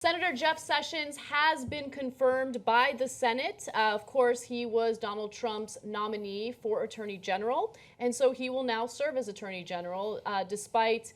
Senator Jeff Sessions has been confirmed by the Senate. Of course, he was Donald Trump's nominee for Attorney General, and so he will now serve as Attorney General despite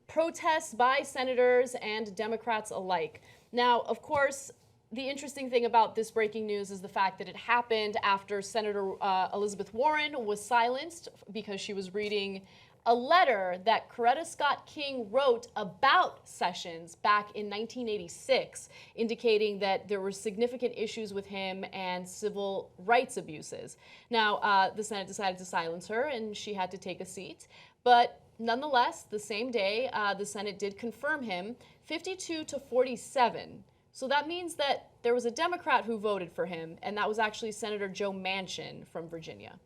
protests by senators and Democrats alike. Now, of course, the interesting thing about this breaking news is the fact that it happened after Senator Elizabeth Warren was silenced because she was reading a letter that Coretta Scott King wrote about Sessions back in 1986, indicating that there were significant issues with him and civil rights abuses. Now, the Senate decided to silence her, and she had to take a seat. But nonetheless, the same day, the Senate did confirm him 52-47. So that means that there was a Democrat who voted for him, and that was actually Senator Joe Manchin from Virginia.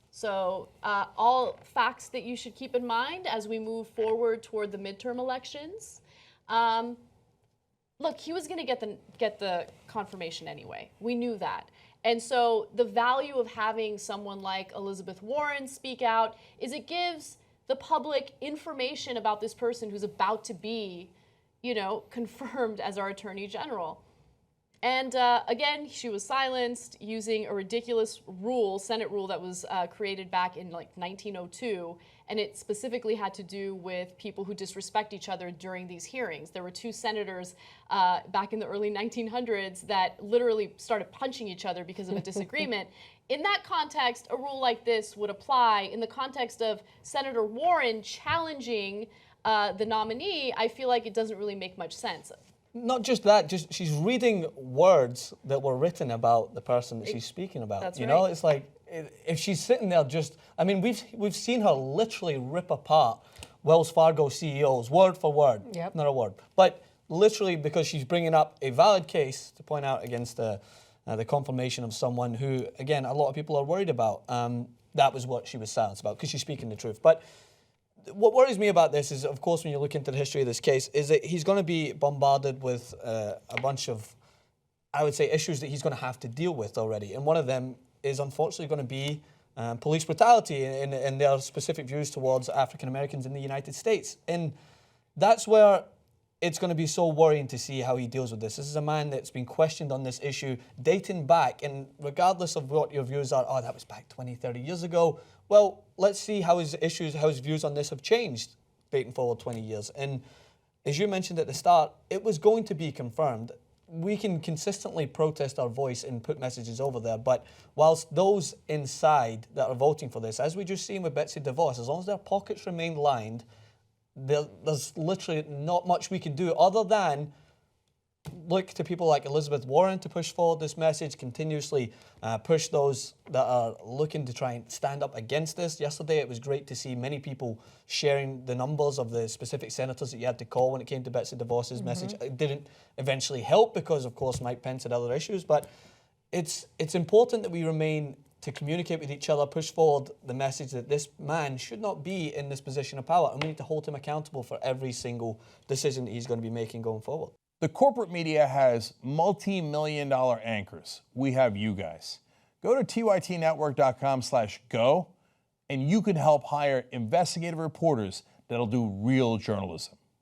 So all facts that you should keep in mind as we move forward toward the midterm elections. Look, he was going to get the confirmation anyway. We knew that. And so the value of having someone like Elizabeth Warren speak out is it gives the public information about this person who's about to be, confirmed as our Attorney General. And again, she was silenced using a ridiculous rule, Senate rule that was created back in 1902, and it specifically had to do with people who disrespect each other during these hearings. There were two senators back in the early 1900s that literally started punching each other because of a disagreement. In that context, a rule like this would apply. In the context of Senator Warren challenging the nominee, I feel like it doesn't really make much sense. Not just that, just she's reading words that were written about the person that she's speaking about. That's right. Right. It's like if she's sitting there we've seen her literally rip apart Wells Fargo CEOs word for word. Yep. Not a word, but literally because she's bringing up a valid case to point out against the confirmation of someone who, again, a lot of people are worried about. That was what she was silenced about because she's speaking the truth. But what worries me about this is, of course, when you look into the history of this case, is that he's going to be bombarded with a bunch of, I would say, issues that he's going to have to deal with already. And one of them is unfortunately going to be police brutality and their specific views towards African Americans in the United States. And that's where it's going to be so worrying to see how he deals with this. This is a man that's been questioned on this issue dating back, and regardless of what your views are, that was back 20, 30 years ago. Well, let's see how his views on this have changed dating forward 20 years. And as you mentioned at the start, it was going to be confirmed. We can consistently protest our voice and put messages over there, but whilst those inside that are voting for this, as we just seen with Betsy DeVos, as long as their pockets remain lined, there's literally not much we can do other than look to people like Elizabeth Warren to push forward this message, continuously push those that are looking to try and stand up against this. Yesterday, it was great to see many people sharing the numbers of the specific senators that you had to call when it came to Betsy DeVos's message. It didn't eventually help because, of course, Mike Pence had other issues, but it's important that we remain to communicate with each other, push forward the message that this man should not be in this position of power, and we need to hold him accountable for every single decision that he's going to be making going forward. The corporate media has multi-million-dollar anchors. We have you guys. Go to tytnetwork.com/go, and you can help hire investigative reporters that'll do real journalism.